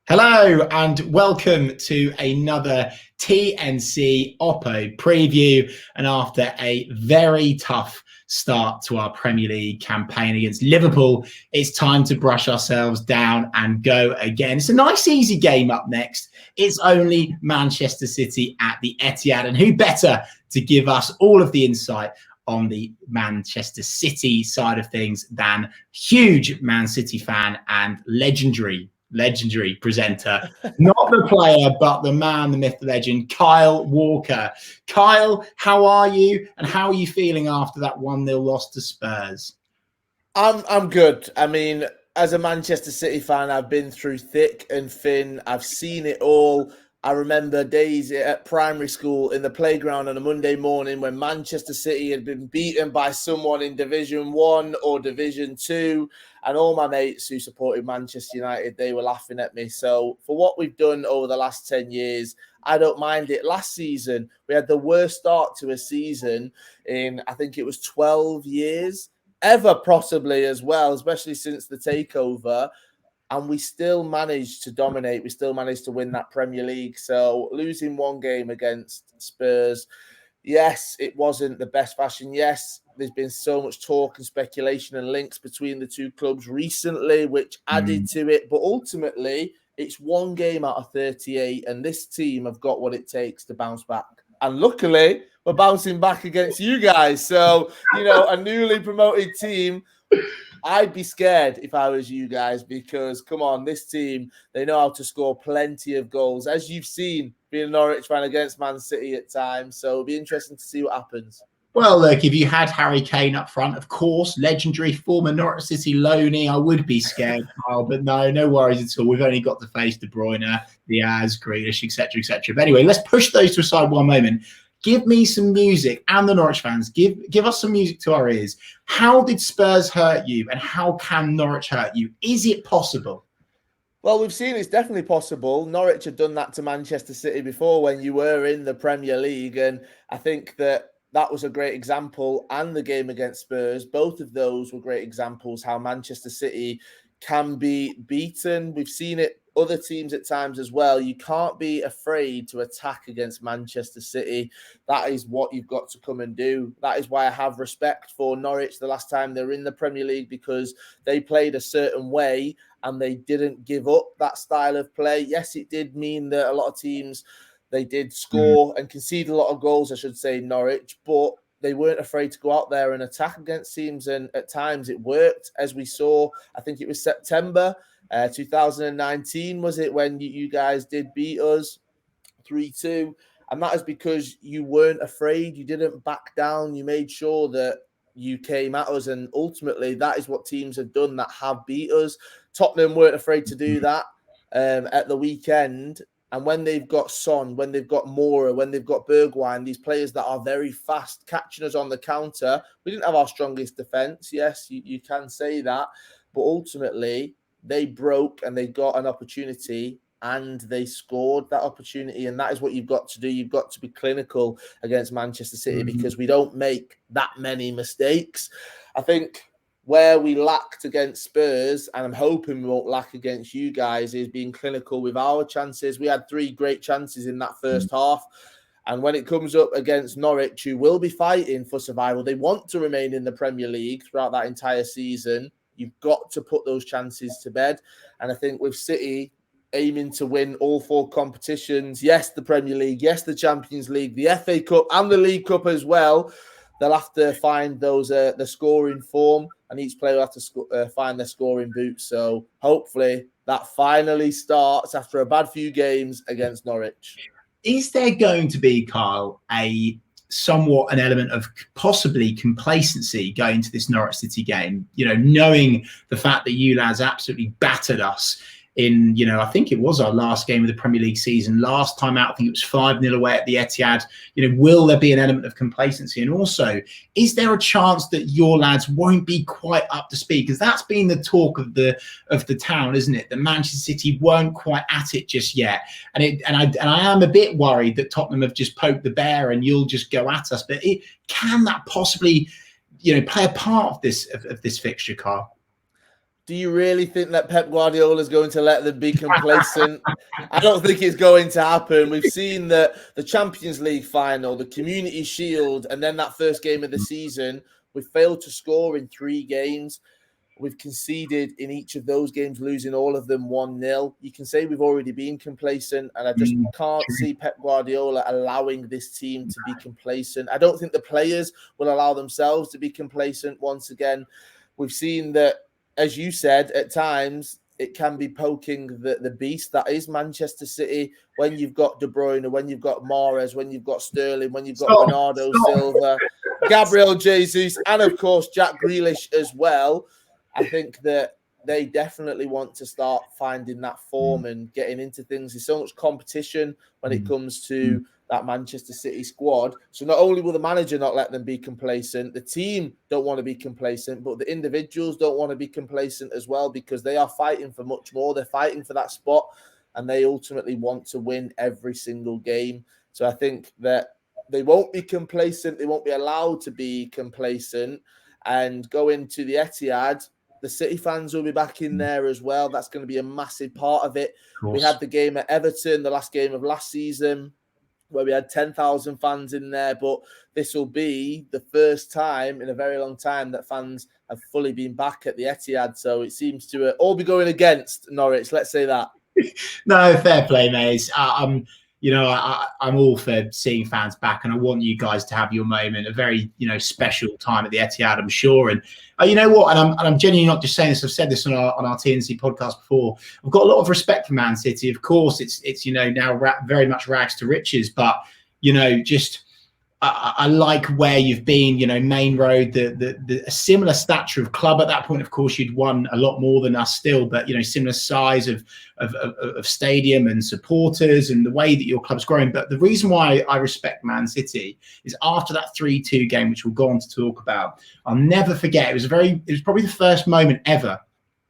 Hello and welcome to another TNC Oppo preview. And after a very tough start to our Premier League campaign against Liverpool, it's time to brush ourselves down and go again. It's a nice, easy game up next. It's only Manchester City at the Etihad. And who better to give us all of the insight on the Manchester City side of things than huge Man City fan and legendary presenter, not the player, but the man, the myth, the legend, Kyle Walker. Kyle, how are you? And how are you feeling after that 1-0 loss to Spurs? I'm good. I mean, as a Manchester City fan, I've been through thick and thin. I've seen it all. I remember days at primary school in the playground on a Monday morning when Manchester City had been beaten by someone in Division 1 or Division 2, and all my mates who supported Manchester United, they were laughing at me. So for what we've done over the last 10 years, I don't mind it. Last season, we had the worst start to a season in, I think it was 12 years, ever possibly as well, especially since the takeover. And we still managed to dominate. We still managed to win that Premier League. So losing one game against Spurs, yes, it wasn't the best fashion. Yes, there's been so much talk and speculation and links between the two clubs recently, which added to it. But ultimately, it's one game out of 38, and this team have got what it takes to bounce back. And luckily, we're bouncing back against you guys. So, a newly promoted team. I'd be scared if I was you guys because, come on, this team, they know how to score plenty of goals, as you've seen being a Norwich fan against Man City at times. So it'll be interesting to see what happens. Well, look, if you had Harry Kane up front, of course, legendary former Norwich City loanee, I would be scared, Carl, but no worries at all. We've only got to face De Bruyne, Diaz, Grealish, etc., etc. But anyway, let's push those to aside one moment. Give me some music, and the Norwich fans, give us some music to our ears. How did Spurs hurt you, and how can Norwich hurt you? Is it possible? Well, we've seen it's definitely possible. Norwich had done that to Manchester City before when you were in the Premier League, and I think that was a great example. And the game against Spurs, both of those were great examples how Manchester City can be beaten. We've seen it other teams at times as well. You can't be afraid to attack against Manchester City. That is what you've got to come and do. That is why I have respect for Norwich the last time they were in the Premier League, because they played a certain way and they didn't give up that style of play. Yes, it did mean that a lot of teams, they did score and concede a lot of goals, I should say, Norwich, but they weren't afraid to go out there and attack against teams, and at times it worked, as we saw. I think it was September 2019, was it, when you guys did beat us 3-2? And that is because you weren't afraid. You didn't back down. You made sure that you came at us, and ultimately that is what teams have done that have beat us. Tottenham weren't afraid to do that at the weekend. And when they've got Son, when they've got Mora, when they've got Bergwijn, these players that are very fast, catching us on the counter, we didn't have our strongest defence. Yes, you can say that. But ultimately, they broke and they got an opportunity and they scored that opportunity. And that is what you've got to do. You've got to be clinical against Manchester City because we don't make that many mistakes. I think where we lacked against Spurs, and I'm hoping we won't lack against you guys, is being clinical with our chances. We had 3 great chances in that first half. And when it comes up against Norwich, who will be fighting for survival, they want to remain in the Premier League throughout that entire season. You've got to put those chances to bed. And I think with City aiming to win all 4 competitions, yes, the Premier League, yes, the Champions League, the FA Cup and the League Cup as well, they'll have to find those the scoring form, and each player will have to find their scoring boots. So hopefully that finally starts after a bad few games against Norwich. Is there going to be, Kyle, somewhat an element of possibly complacency going to this Norwich City game, knowing the fact that you lads absolutely battered us in, I think it was our last game of the Premier League season. Last time out, I think it was 5-0 away at the Etihad. Will there be an element of complacency? And also, is there a chance that your lads won't be quite up to speed? Because that's been the talk of the town, isn't it? That Manchester City weren't quite at it just yet. And I am a bit worried that Tottenham have just poked the bear and you'll just go at us. But can that possibly, play a part of this fixture, Carl? Do you really think that Pep Guardiola is going to let them be complacent? I don't think it's going to happen. We've seen that the Champions League final, the Community Shield, and then that first game of the season, we failed to score in 3 games. We've conceded in each of those games, losing all of them 1-0. You can say we've already been complacent, and I just can't see Pep Guardiola allowing this team to be complacent. I don't think the players will allow themselves to be complacent once again. We've seen that, as you said, at times it can be poking the beast that is Manchester City when you've got De Bruyne, when you've got Mahrez, when you've got Sterling, when you've got Bernardo Silva, Gabriel Jesus, and of course Jack Grealish as well. I think that they definitely want to start finding that form and getting into things. There's so much competition when it comes to that Manchester City squad. So not only will the manager not let them be complacent, the team don't want to be complacent, but the individuals don't want to be complacent as well, because they are fighting for much more. They're fighting for that spot, and they ultimately want to win every single game. So I think that they won't be complacent. They won't be allowed to be complacent. And go into the Etihad, the City fans will be back in there as well. That's going to be a massive part of it. We had the game at Everton, the last game of last season, where we had 10,000 fans in there. But this will be the first time in a very long time that fans have fully been back at the Etihad. So it seems to all be going against Norwich. Let's say that. No, fair play, mate. I'm all for seeing fans back, and I want you guys to have your moment, a very, special time at the Etihad, I'm sure. And you know what? And I'm genuinely not just saying this. I've said this on our TNC podcast before. I've got a lot of respect for Man City. Of course, it's now very much rags to riches, but just. I like where you've been, Main Road, a similar stature of club at that point. Of course, you'd won a lot more than us still, but similar size of stadium and supporters and the way that your club's growing. But the reason why I respect Man City is after that 3-2 game, which we'll go on to talk about, I'll never forget. It was probably the first moment ever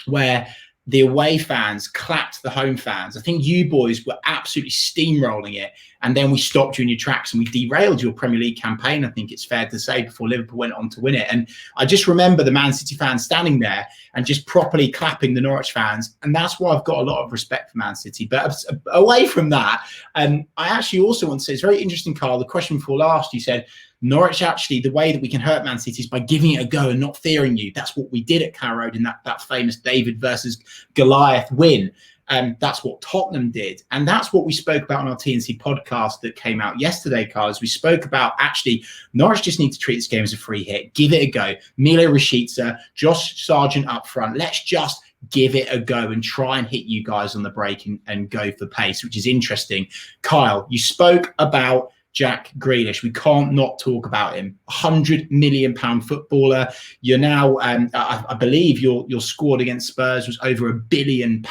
where the away fans clapped the home fans. I think you boys were absolutely steamrolling it. And then we stopped you in your tracks and we derailed your Premier League campaign, I think it's fair to say, before Liverpool went on to win it. And I just remember the Man City fans standing there and just properly clapping the Norwich fans. And that's why I've got a lot of respect for Man City. But away from that, I actually also want to say, it's very interesting, Carl, the question before last, you said, Norwich, actually, the way that we can hurt Man City is by giving it a go and not fearing you. That's what we did at Carrow Road in that famous David versus Goliath win. That's what Tottenham did. And that's what we spoke about on our TNC podcast that came out yesterday, Carlos. We spoke about, actually, Norwich just need to treat this game as a free hit. Give it a go. Milo Rashica, Josh Sargent up front. Let's just give it a go and try and hit you guys on the break and go for pace, which is interesting. Kyle, you spoke about Jack Grealish. We can't not talk about him. £100 million footballer. You're now, I believe your squad against Spurs was over £1 billion.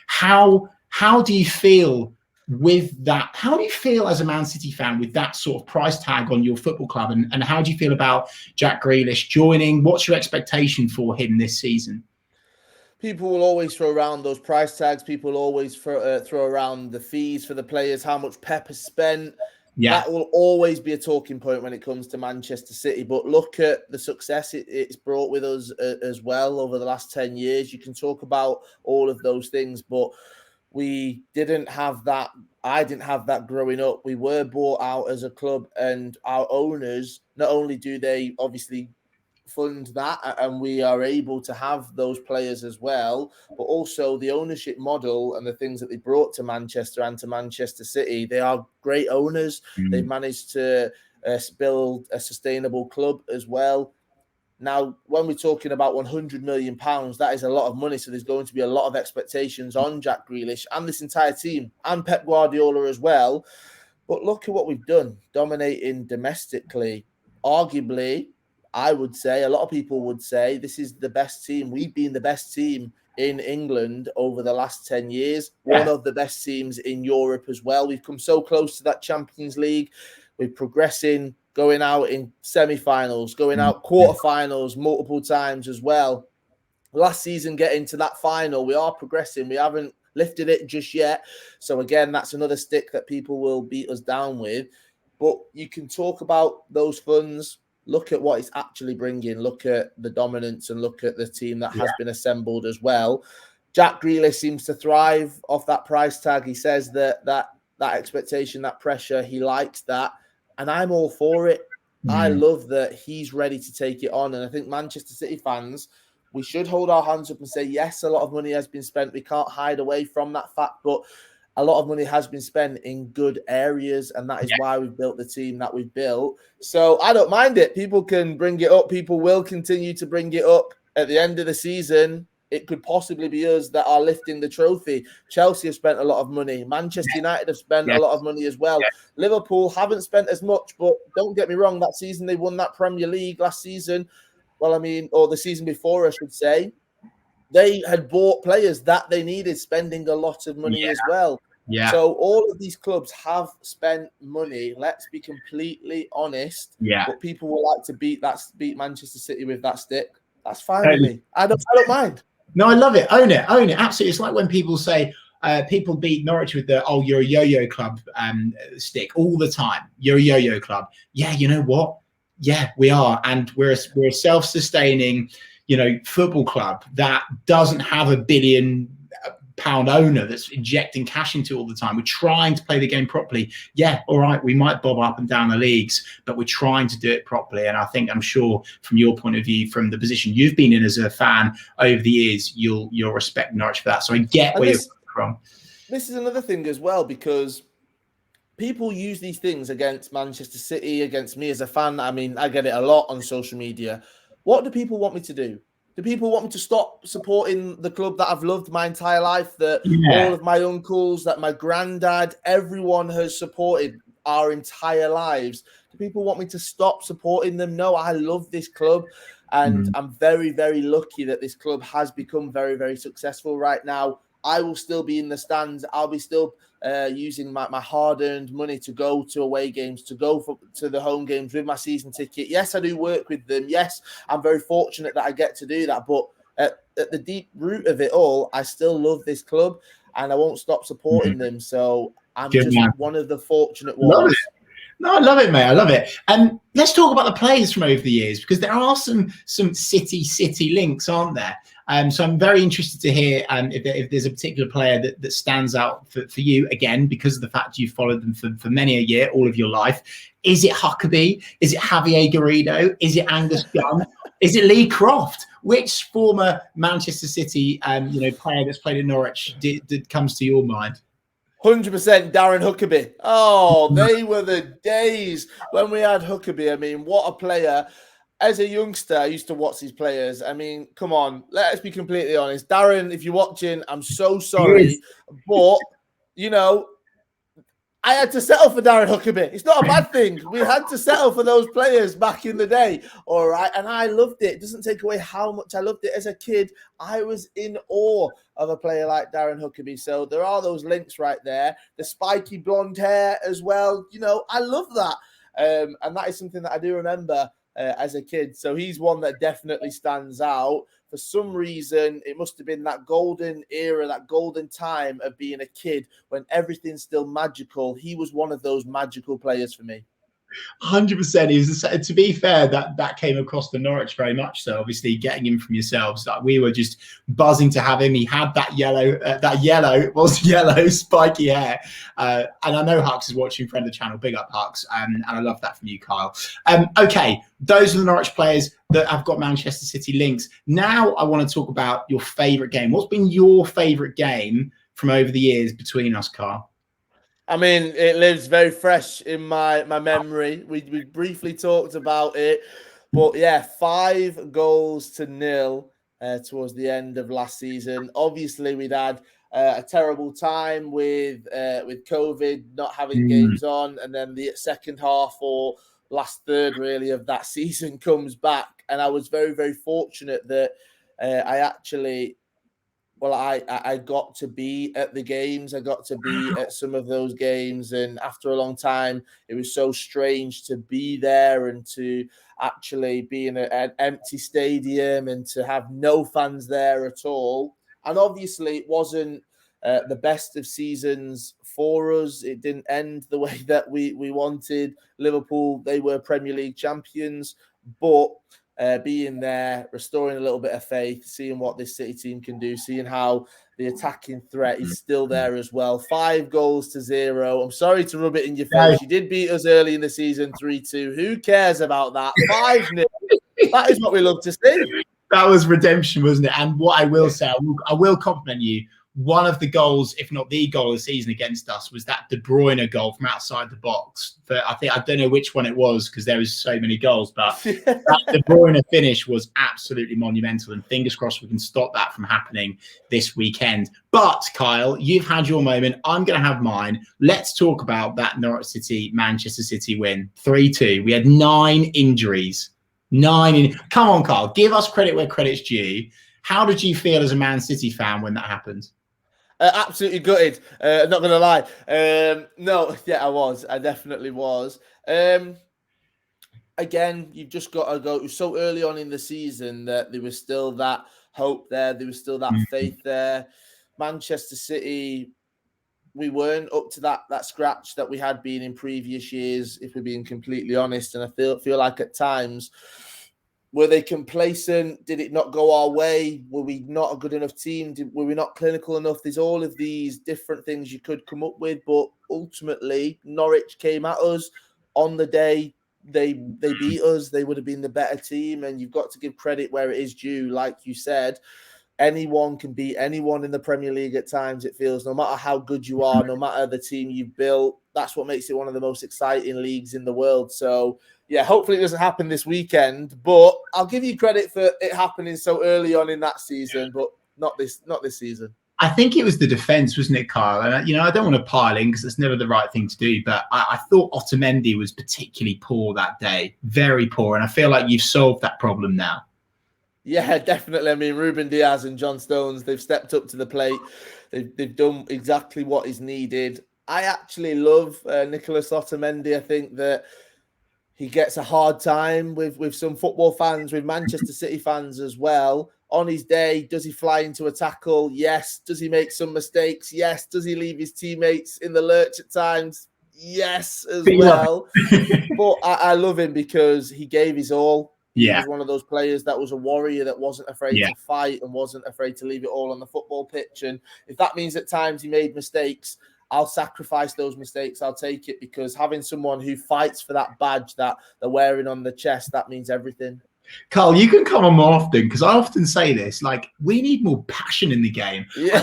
How do you feel with that? How do you feel as a Man City fan with that sort of price tag on your football club? And how do you feel about Jack Grealish joining? What's your expectation for him this season? People will always throw around those price tags. People always throw around the fees for the players, how much Pep has spent. Yeah. That will always be a talking point when it comes to Manchester City. But look at the success it's brought with us as well over the last 10 years. You can talk about all of those things, but we didn't have that. I didn't have that growing up. We were bought out as a club, and our owners, not only do they obviously fund that and we are able to have those players as well, but also the ownership model and the things that they brought to Manchester and to Manchester City. They are great owners. They've managed to build a sustainable club as well. Now, when we're talking about £100 million, that is a lot of money. So there's going to be a lot of expectations on Jack Grealish and this entire team and Pep Guardiola as well. But look at what we've done, dominating domestically. Arguably, I would say, a lot of people would say, this is the best team. We've been the best team in England over the last 10 years. Yeah. One of the best teams in Europe as well. We've come so close to that Champions League. We're progressing, going out in semi-finals, going out quarterfinals multiple times as well. Last season, getting to that final, we are progressing. We haven't lifted it just yet. So again, that's another stick that people will beat us down with. But you can talk about those funds. look at what it's actually bringing. Look at the dominance and look at the team that has been assembled as well. Jack Grealish seems to thrive off that price tag. He says that expectation, that pressure, he likes that. And I'm all for it. I love that he's ready to take it on. And I think Manchester City fans, we should hold our hands up and say, yes, a lot of money has been spent. We can't hide away from that fact. But a lot of money has been spent in good areas. And that is why we've built the team that we've built. So I don't mind it. People can bring it up. People will continue to bring it up. At the end of the season, it could possibly be us that are lifting the trophy. Chelsea have spent a lot of money. Manchester United have spent a lot of money as well. Liverpool haven't spent as much, but don't get me wrong, that season they won that Premier League last season. Well, I mean, or the season before, I should say. They had bought players that they needed, spending a lot of money as well. Yeah. So all of these clubs have spent money. Let's be completely honest. Yeah. But people will like to beat Manchester City with that stick. That's fine with me. I don't mind. No, I love it. Own it. Absolutely. It's like when people say people beat Norwich with the you're a yo-yo club stick all the time. You're a yo-yo club. Yeah, you know what? Yeah, we are, and we're a self-sustaining, football club that doesn't have £1 billion owner that's injecting cash into all the time. We're trying to play the game properly. Yeah, all right, we might bob up and down the leagues, but we're trying to do it properly. And I'm sure from your point of view, from the position you've been in as a fan over the years, you'll respect Norwich for that. So I get where you're from. This is another thing as well, because people use these things against Manchester City, against me as a fan. I mean, I get it a lot on social media. What do people want me to do? Do people want me to stop supporting the club that I've loved my entire life, that all of my uncles, that my granddad, everyone has supported our entire lives? Do people want me to stop supporting them? No, I love this club. And I'm very, very lucky that this club has become very, very successful right now. I will still be in the stands. I'll be still using my hard-earned money to go to away games, to go to the home games with my season ticket. Yes, I do work with them. Yes, I'm very fortunate that I get to do that. But at the deep root of it all, I still love this club and I won't stop supporting them. So I'm one of the fortunate ones. Love it. No, I love it, mate. I love it. And let's talk about the players from over the years, because there are some City links, aren't there? So I'm very interested to hear if there's a particular player that stands out for you, again, because of the fact you've followed them for many a year, all of your life. Is it Huckabee? Is it Javier Garrido? Is it Angus Gunn? Is it Lee Croft? Which former Manchester City player that's played in Norwich comes to your mind? 100% Darren Huckabee. Oh, they were the days when we had Huckabee. I mean, what a player. As a youngster, I used to watch these players. I mean, come on, let's be completely honest. Darren, if you're watching, I'm so sorry. But, I had to settle for Darren Huckabee. It's not a bad thing. We had to settle for those players back in the day. All right. And I loved it. It doesn't take away how much I loved it as a kid. I was in awe of a player like Darren Huckabee. So there are those links right there. The spiky blonde hair as well. I love that. And that is something that I do remember as a kid. So he's one that definitely stands out. For some reason, it must have been that golden era, that golden time of being a kid when everything's still magical. He was one of those magical players for me. 100%. To be fair, that came across the Norwich very much. So obviously, getting him from yourselves, we were just buzzing to have him. He had that yellow spiky hair, and I know Hux is watching, friend of the channel. Big up Hux, and I love that from you, Kyle. Okay, those are the Norwich players that have got Manchester City links. Now I want to talk about your favourite game. What's been your favourite game from over the years between us, Kyle? I mean, it lives very fresh in my memory. We briefly talked about it. But yeah, 5-0 towards the end of last season. Obviously, we'd had a terrible time with COVID, not having games on. And then the second half or last third, really, of that season comes back. And I was very, very fortunate that I got to be at the games. I got to be at some of those games. And after a long time, it was so strange to be there and to actually be in an empty stadium and to have no fans there at all. And obviously, it wasn't the best of seasons for us. It didn't end the way that we wanted. Liverpool, they were Premier League champions. But being there, restoring a little bit of faith, seeing what this City team can do, seeing how the attacking threat is still there as well. 5-0. I'm sorry to rub it in your face. You did beat us early in the season 3-2. Who cares about that? 5-0. That is what we love to see. That was redemption, wasn't it? And what I will say, I will compliment you. One of the goals, if not the goal of the season against us, was that De Bruyne goal from outside the box. But I don't know which one it was because there was so many goals. But that De Bruyne finish was absolutely monumental. And fingers crossed we can stop that from happening this weekend. But Kyle, you've had your moment. I'm going to have mine. Let's talk about that Norwich City, Manchester City win, 3-2. We had 9 injuries. Come on, Kyle. Give us credit where credit's due. How did you feel as a Man City fan when that happened? Absolutely gutted. Not going to lie. No, yeah, I was. I definitely was. Again, you've just got to go. It was so early on in the season that there was still that hope there. There was still that faith there. Manchester City, we weren't up to that scratch that we had been in previous years, if we're being completely honest. And I feel like at times, were they complacent? Did it not go our way? Were we not a good enough team? Were we not clinical enough? There's all of these different things you could come up with, but ultimately Norwich came at us on the day they beat us. They would have been the better team, and you've got to give credit where it is due. Like you said, anyone can beat anyone in the Premier League at times, it feels, no matter how good you are, no matter the team you've built. That's what makes it one of the most exciting leagues in the world. So, yeah, hopefully it doesn't happen this weekend, but I'll give you credit for it happening so early on in that season, but not this season. I think it was the defence, wasn't it, Kyle? And, I don't want to pile in because it's never the right thing to do, but I thought Otamendi was particularly poor that day. Very poor. And I feel like you've solved that problem now. Yeah, definitely. I mean, Ruben Diaz and John Stones, they've stepped up to the plate. They've done exactly what is needed. I actually love Nicolas Otamendi. I think that he gets a hard time with some football fans, with Manchester City fans as well. On his day, does he fly into a tackle? Yes. Does he make some mistakes? Yes. Does he leave his teammates in the lurch at times? Yes, as well. But I love him because he gave his all. He was one of those players that was a warrior that wasn't afraid to fight and wasn't afraid to leave it all on the football pitch. And if that means at times he made mistakes, I'll sacrifice those mistakes. I'll take it, because having someone who fights for that badge that they're wearing on the chest, that means everything. Carl, you can come on more often, because I often say this, like, we need more passion in the game. Yeah.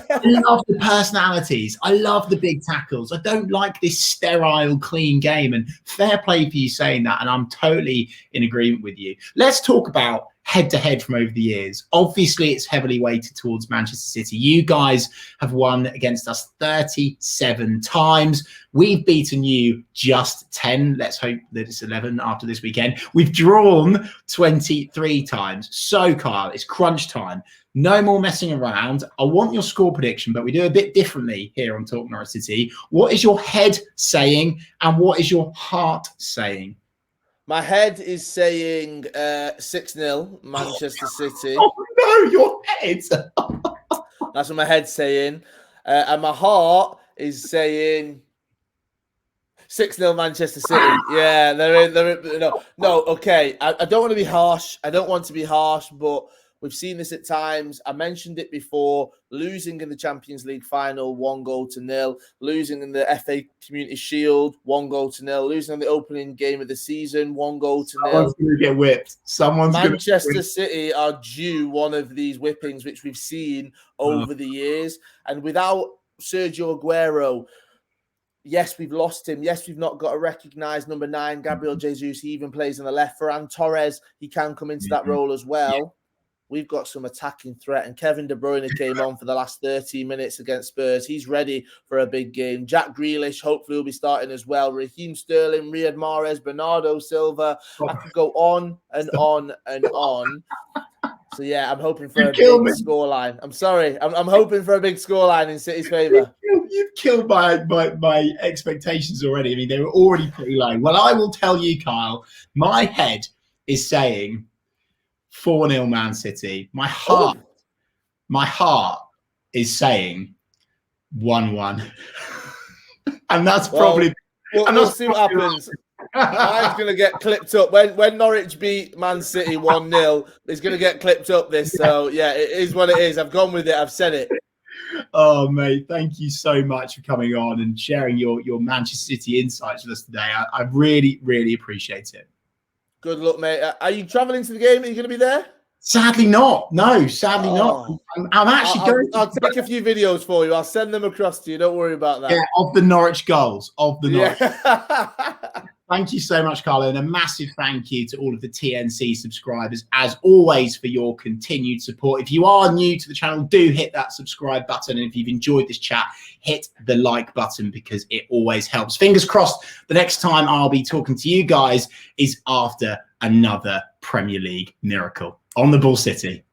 I love the personalities. I love the big tackles. I don't like this sterile, clean game. And fair play for you saying that. And I'm totally in agreement with you. Let's talk about head-to-head from over the years. Obviously, it's heavily weighted towards Manchester City. You guys have won against us 37 times. We've beaten you just 10. Let's hope that it's 11 after this weekend. We've drawn 23 times. So, Kyle, it's crunch time. No more messing around. I want your score prediction, but we do a bit differently here on Talk Norwich City. What is your head saying, and what is your heart saying? My head is saying 6-0 Manchester City. Oh, no, your head. That's what my head's saying. And my heart is saying 6-0 Manchester City. Yeah, no, okay. I don't want to be harsh. But we've seen this at times. I mentioned it before. Losing in the Champions League final, 1-0. Losing in the FA Community Shield, 1-0. Losing in the opening game of the season, 1-0. Someone's going to get whipped. Manchester City are due one of these whippings, which we've seen over the years. And without Sergio Aguero, yes, we've lost him. Yes, we've not got a recognised number 9, Gabriel Jesus. He even plays on the left. Ferran Torres, he can come into that role as well. Yeah. We've got some attacking threat, and Kevin De Bruyne came on for the last 30 minutes against Spurs. He's ready for a big game. Jack Grealish hopefully will be starting as well. Raheem Sterling, Riyad Mahrez, Bernardo Silva. I could go on and on and on. So, yeah, I'm hoping for a big scoreline. I'm sorry. I'm hoping for a big scoreline in City's favour. You've killed my expectations already. I mean, they were already pretty low. Well, I will tell you, Kyle, my head is saying 4-0 Man City. My heart is saying 1-1. And that's probably... We'll see what happens. Mine's going to get clipped up. When Norwich beat Man City 1-0, it's going to get clipped up this. So, yeah, it is what it is. I've gone with it. I've said it. Oh, mate, thank you so much for coming on and sharing your Manchester City insights with us today. I really, really appreciate it. Good luck, mate. Are you travelling to the game? Are you going to be there? Sadly not. No, sadly not. I'm actually going I'll take a few videos for you. I'll send them across to you. Don't worry about that. Yeah, of the Norwich goals. Of the Norwich. Yeah. Thank you so much, Carlo, and a massive thank you to all of the TNC subscribers, as always, for your continued support. If you are new to the channel, do hit that subscribe button. And if you've enjoyed this chat, hit the like button because it always helps. Fingers crossed, the next time I'll be talking to you guys is after another Premier League miracle. On the Ball City.